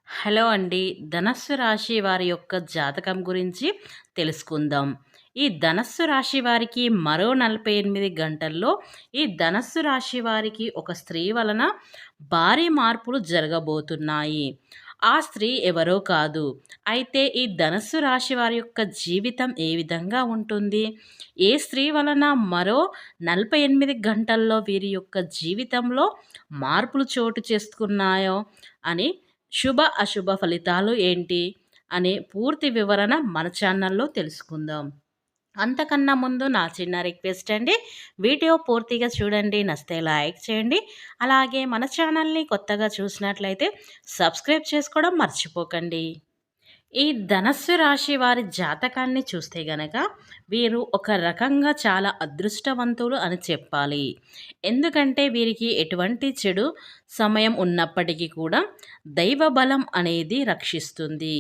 Hello అండి. ధనస్సు రాశి వారి యొక్క జాతకం గురించి తెలుసుకుందాం. ఈ ధనస్సు రాశి వారికి మరో 48 గంటల్లో ఈ ధనస్సు రాశి వారికి ఒక స్త్రీ వలన భారీ మార్పులు జరగబోతున్నాయి. ఆ స్త్రీ ఎవరో కాదు. అయితే ఈ ధనస్సు రాశి వారి యొక్క జీవితం ఏ విధంగా ఉంటుంది? ఏ స్త్రీ వలన మరో 48 గంటల్లో వీరి యొక్క జీవితంలో మార్పులు చోటు చేసుకున్నాయో అని శుభ, అశుభ ఫలితాలు ఏంటి అనే పూర్తి వివరణ మన ఛానల్లో తెలుసుకుందాం. అంతకన్నా ముందు నా చిన్న రిక్వెస్ట్ అండి. వీడియో పూర్తిగా చూడండి. నచ్చితే లైక్ చేయండి. అలాగే మన ఛానల్ని కొత్తగా చూసినట్లయితే సబ్స్క్రైబ్ చేసుకోవడం మర్చిపోకండి. ఈ ధనస్సు రాశి వారి జాతకాన్ని చూస్తే గనక వీరు ఒక రకంగా చాలా అదృష్టవంతులు అని చెప్పాలి. ఎందుకంటే వీరికి ఎటువంటి చెడు సమయం ఉన్నప్పటికీ కూడా దైవ బలం అనేది రక్షిస్తుంది.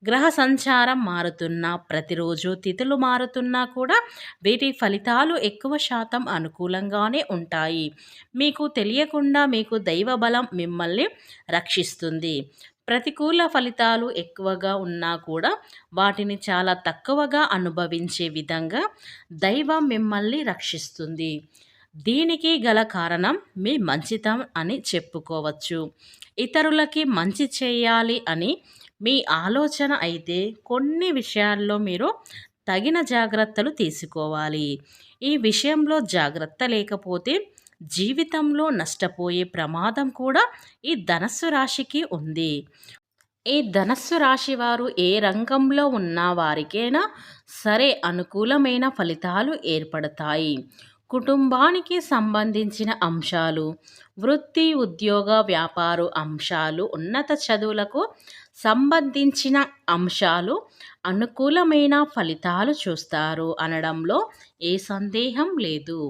గ్రహ సంచారం మారుతున్నా, ప్రతిరోజు తిథులు మారుతున్నా కూడా వీటి ఫలితాలు ఎక్కువ శాతం అనుకూలంగానే ఉంటాయి. మీకు తెలియకుండా మీకు దైవ బలం మిమ్మల్ని రక్షిస్తుంది. ప్రతికూల ఫలితాలు ఎక్కువగా ఉన్నా కూడా వాటిని చాలా తక్కువగా అనుభవించే విధంగా దైవం మిమ్మల్ని రక్షిస్తుంది. దీనికి గల కారణం మీ మంచితనం అని చెప్పుకోవచ్చు. ఇతరులకి మంచి చేయాలి అని మీ ఆలోచన అయితే కొన్ని విషయాల్లో మీరు తగిన జాగ్రత్తలు తీసుకోవాలి. ఈ విషయంలో జాగ్రత్త లేకపోతే జీవితంలో నష్టపోయే ప్రమాదం కూడా ఈ ధనస్సు రాశికి ఉంది. ఈ ధనస్సు రాశి వారు ఏ రంగంలో ఉన్న వారికైనా సరే అనుకూలమైన ఫలితాలు ఏర్పడతాయి. కుటుంబానికి సంబంధించిన అంశాలు, వృత్తి, ఉద్యోగ, వ్యాపార అంశాలు, ఉన్నత చదువులకు సంబంధించిన అంశాలు అనుకూలమైన ఫలితాలు చూస్తారు అనడంలో ఏ సందేహం లేదు.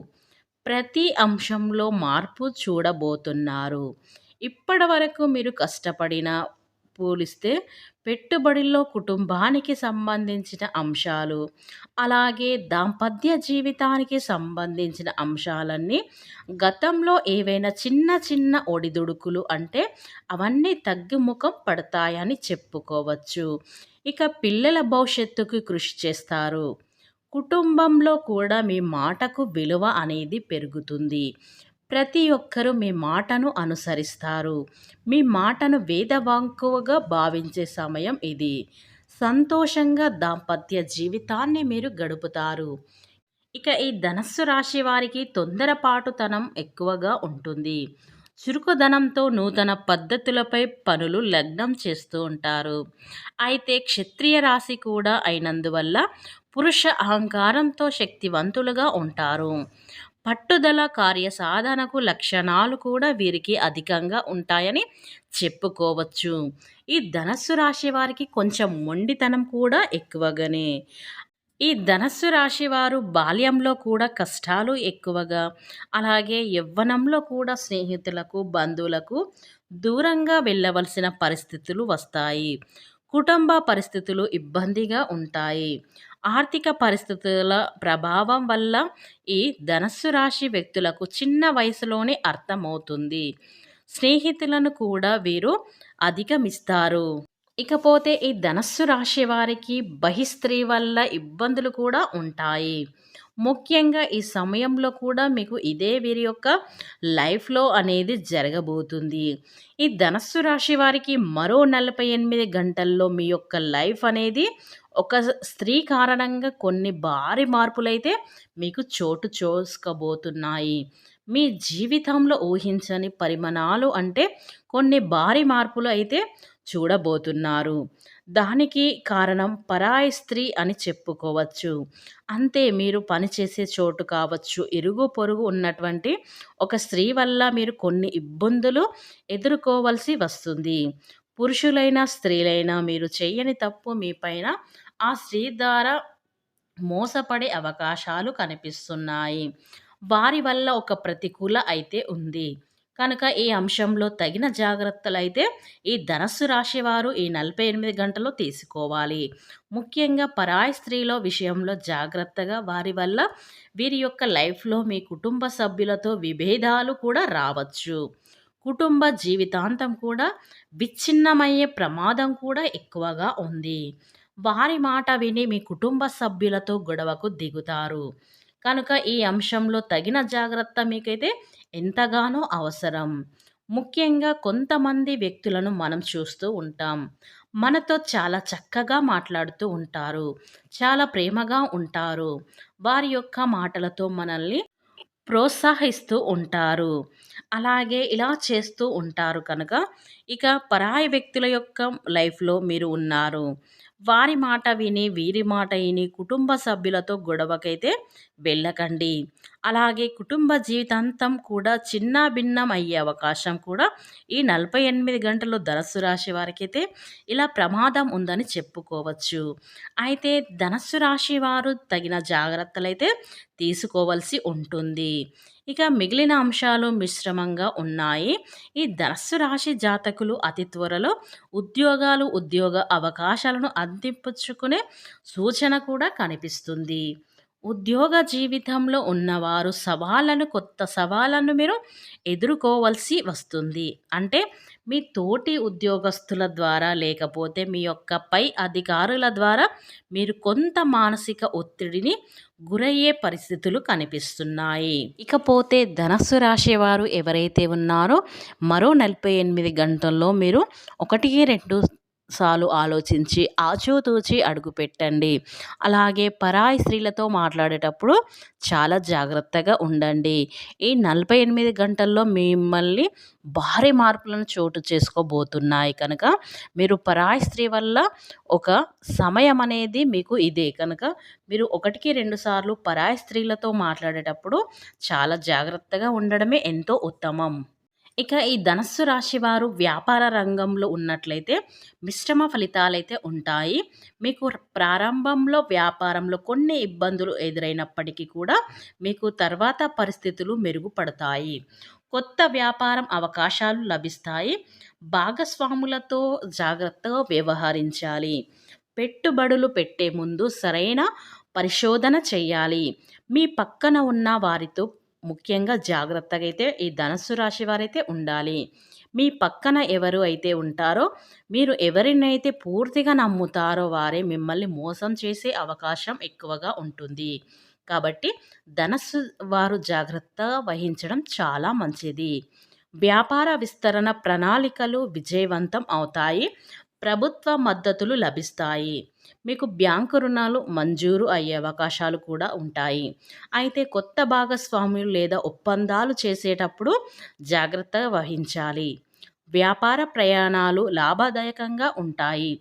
ప్రతి అంశంలో మార్పు చూడబోతున్నారు. ఇప్పటి వరకు మీరు కష్టపడిన పోలిస్తే పెట్టుబడిలో కుటుంబానికి సంబంధించిన అంశాలు, అలాగే దాంపత్య జీవితానికి సంబంధించిన అంశాలన్నీ గతంలో ఏవైనా చిన్న చిన్న ఒడిదుడుకులు అంటే అవన్నీ తగ్గుముఖం పడతాయని చెప్పుకోవచ్చు. ఇక పిల్లల భవిష్యత్తుకు కృషి చేస్తారు. కుటుంబంలో కూడా మీ మాటకు విలువ అనేది పెరుగుతుంది. ప్రతి ఒక్కరూ మీ మాటను అనుసరిస్తారు. మీ మాటను వేదవాక్కువగా భావించే సమయం ఇది. సంతోషంగా దాంపత్య జీవితాన్ని మీరు గడుపుతారు. ఇక ఈ ధనస్సు రాశి వారికి తొందరపాటుతనం ఎక్కువగా ఉంటుంది. చురుకుదనంతో నూతన పద్ధతులపై పనులు లగ్నం చేస్తూ ఉంటారు. అయితే క్షత్రియ రాశి కూడా అయినందువల్ల పురుష అహంకారంతో శక్తివంతులుగా ఉంటారు. పట్టుదల, కార్యసాధనకు లక్షణాలు కూడా వీరికి అధికంగా ఉంటాయని చెప్పుకోవచ్చు. ఈ ధనస్సు రాశి వారికి కొంచెం మొండితనం కూడా ఎక్కువగానే. ఈ ధనస్సు రాశి వారు బాల్యంలో కూడా కష్టాలు ఎక్కువగా, అలాగే యవ్వనంలో కూడా స్నేహితులకు, బంధువులకు దూరంగా వెళ్ళవలసిన పరిస్థితులు వస్తాయి. కుటుంబ పరిస్థితులు ఇబ్బందిగా ఉంటాయి. ఆర్థిక పరిస్థితుల ప్రభావం వల్ల ఈ ధనస్సు రాశి వ్యక్తులకు చిన్న వయసులోనే అర్థమవుతుంది. స్నేహితులను కూడా వీరు అధిగమిస్తారు. ఇకపోతే ఈ ధనస్సు రాశి వారికి బహిస్త్రీ వల్ల ఇబ్బందులు కూడా ఉంటాయి. ముఖ్యంగా ఈ సమయంలో కూడా మీకు ఇదే వీరి యొక్క లైఫ్లో అనేది జరగబోతుంది. ఈ ధనస్సు రాశి వారికి మరో 48 గంటల్లో మీ యొక్క లైఫ్ అనేది ఒక స్త్రీ కారణంగా కొన్ని భారీ మార్పులైతే మీకు చోటు చేసుకోబోతున్నాయి. మీ జీవితంలో ఊహించని పరిమాణాలు అంటే కొన్ని భారీ మార్పులు అయితే చూడబోతున్నారు. దానికి కారణం పరాయి స్త్రీ అని చెప్పుకోవచ్చు. అంతే, మీరు పనిచేసే చోటు కావచ్చు, ఇరుగు పొరుగు ఉన్నటువంటి ఒక స్త్రీ వల్ల మీరు కొన్ని ఇబ్బందులు ఎదుర్కోవలసి వస్తుంది. పురుషులైనా స్త్రీలైనా మీరు చేయని తప్పు మీ పైన ఆ స్త్రీ ద్వారా మోసపడే అవకాశాలు కనిపిస్తున్నాయి. వారి వల్ల ఒక ప్రతికూల అయితే ఉంది. కనుక ఈ అంశంలో తగిన జాగ్రత్తలైతే ఈ ధనస్సు రాశి వారు ఈ 48 గంటల్లో తీసుకోవాలి. ముఖ్యంగా పరాయి స్త్రీల విషయంలో జాగ్రత్తగా, వారి వల్ల వీరి యొక్క లైఫ్లో మీ కుటుంబ సభ్యులతో విభేదాలు కూడా రావచ్చు. కుటుంబ జీవితాంతం కూడా విచ్ఛిన్నమయ్యే ప్రమాదం కూడా ఎక్కువగా ఉంది. వారి మాట విని మీ కుటుంబ సభ్యులతో గొడవకు దిగుతారు. కనుక ఈ అంశంలో తగిన జాగ్రత్త మీకైతే ఎంతగానో అవసరం. ముఖ్యంగా కొంతమంది వ్యక్తులను మనం చూస్తూ ఉంటాం. మనతో చాలా చక్కగా మాట్లాడుతూ ఉంటారు. చాలా ప్రేమగా ఉంటారు. వారి యొక్క మాటలతో మనల్ని ప్రోత్సహిస్తూ ఉంటారు. అలాగే ఇలా చేస్తూ ఉంటారు కనుక, ఇక పరాయి వ్యక్తుల యొక్క లైఫ్‌లో మీరు ఉన్నారు. వారి మాట విని, వీరి మాట ఇని కుటుంబ సభ్యులతో గొడవకైతే వెళ్ళకండి. అలాగే కుటుంబ జీవితాంతం కూడా చిన్నాభిన్నం అయ్యే అవకాశం కూడా ఈ 48 గంటలు ధనస్సు రాశి వారికైతే ఇలా ప్రమాదం ఉందని చెప్పుకోవచ్చు. అయితే ధనస్సు రాశి వారు తగిన జాగ్రత్తలైతే తీసుకోవాల్సి ఉంటుంది. ఇక మిగిలిన అంశాలు మిశ్రమంగా ఉన్నాయి. ఈ ధనస్సు రాశి జాతకులు అతి త్వరలో ఉద్యోగ అవకాశాలను అందిపుచ్చుకునే సూచన కూడా కనిపిస్తుంది. ఉద్యోగ జీవితంలో ఉన్నవారు కొత్త సవాళ్ళను మీరు ఎదుర్కోవాల్సి వస్తుంది. అంటే మీ తోటి ఉద్యోగస్తుల ద్వారా లేకపోతే మీ యొక్క పై అధికారుల ద్వారా మీరు కొంత మానసిక ఒత్తిడిని గురయ్యే పరిస్థితులు కనిపిస్తున్నాయి. ఇకపోతే ధనస్సు రాశి వారు ఎవరైతే ఉన్నారో మరో 48 గంటల్లో మీరు 1, 2 సార్లు ఆలోచించి ఆచితూచి అడుగుపెట్టండి. అలాగే పరాయి స్త్రీలతో మాట్లాడేటప్పుడు చాలా జాగ్రత్తగా ఉండండి. ఈ 48 గంటల్లో మిమ్మల్ని భారీ మార్పులను చోటు చేసుకోబోతున్నాయి కనుక మీరు పరాయి స్త్రీ వల్ల ఒక సమయం అనేది మీకు ఇదే కనుక మీరు 1, 2 సార్లు పరాయి స్త్రీలతో మాట్లాడేటప్పుడు చాలా జాగ్రత్తగా ఉండడమే ఎంతో ఉత్తమం. ఇక ఈ ధనస్సు రాశి వారు వ్యాపార రంగంలో ఉన్నట్లయితే మిశ్రమ ఫలితాలైతే ఉంటాయి. మీకు ప్రారంభంలో వ్యాపారంలో కొన్ని ఇబ్బందులు ఎదురైనప్పటికీ కూడా మీకు తర్వాత పరిస్థితులు మెరుగుపడతాయి. కొత్త వ్యాపారం అవకాశాలు లభిస్తాయి. భాగస్వాములతో జాగ్రత్తగా వ్యవహరించాలి. పెట్టుబడులు పెట్టే ముందు సరైన పరిశోధన చేయాలి. మీ పక్కన ఉన్న వారితో ముఖ్యంగా జాగ్రత్తగా అయితే ఈ ధనస్సు రాశి వారైతే ఉండాలి. మీ పక్కన ఎవరు అయితే ఉంటారో మీరు ఎవరినైతే పూర్తిగా నమ్ముతారో వారే మిమ్మల్ని మోసం చేసే అవకాశం ఎక్కువగా ఉంటుంది. కాబట్టి ధనస్సు వారు జాగ్రత్త వహించడం చాలా మంచిది. వ్యాపార విస్తరణ ప్రణాళికలు విజయవంతం అవుతాయి. ప్రభుత్వ మద్దతులు లభిస్తాయి. మీకు బ్యాంకు రుణాలు మంజూరు అయ్యే అవకాశాలు కూడా ఉంటాయి. అయితే కొత్త భాగస్వాములు లేదా ఒప్పందాలు చేసేటప్పుడు జాగ్రత్త వహించాలి. వ్యాపార ప్రయాణాలు లాభదాయకంగా ఉంటాయి.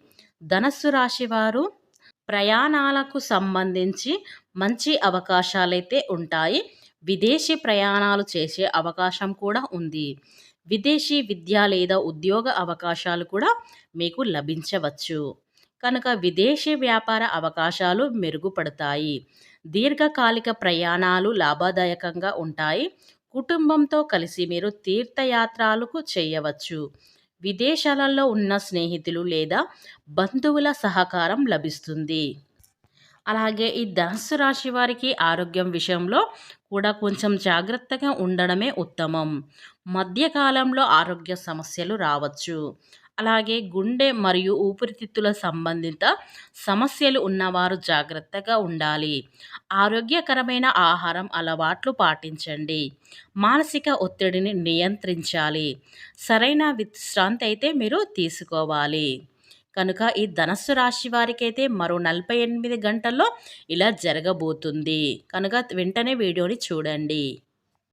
ధనస్సు రాశి వారు ప్రయాణాలకు సంబంధించి మంచి అవకాశాలైతే ఉంటాయి. విదేశీ ప్రయాణాలు చేసే అవకాశం కూడా ఉంది. విదేశీ విద్య లేదా ఉద్యోగ అవకాశాలు కూడా మీకు లభించవచ్చు. కనుక విదేశీ వ్యాపార అవకాశాలు మెరుగుపడతాయి. దీర్ఘకాలిక ప్రయాణాలు లాభదాయకంగా ఉంటాయి. కుటుంబంతో కలిసి మీరు తీర్థయాత్రలకు చేయవచ్చు. విదేశాలలో ఉన్న స్నేహితులు లేదా బంధువుల సహకారం లభిస్తుంది. అలాగే ఈ ధనుస్సు రాశి వారికి ఆరోగ్యం విషయంలో కూడా కొంచెం జాగ్రత్తగా ఉండడమే ఉత్తమం. మధ్యకాలంలో ఆరోగ్య సమస్యలు రావచ్చు. అలాగే గుండె మరియు ఊపిరితిత్తుల సంబంధిత సమస్యలు ఉన్నవారు జాగ్రత్తగా ఉండాలి. ఆరోగ్యకరమైన ఆహారం అలవాట్లు పాటించండి. మానసిక ఒత్తిడిని నియంత్రించాలి. సరైన విశ్రాంతి అయితే మీరు తీసుకోవాలి. కనుక ఈ ధనస్సు రాశి వారికైతే మరో 48 గంటల్లో ఇలా జరగబోతుంది. కనుక వెంటనే వీడియోని చూడండి.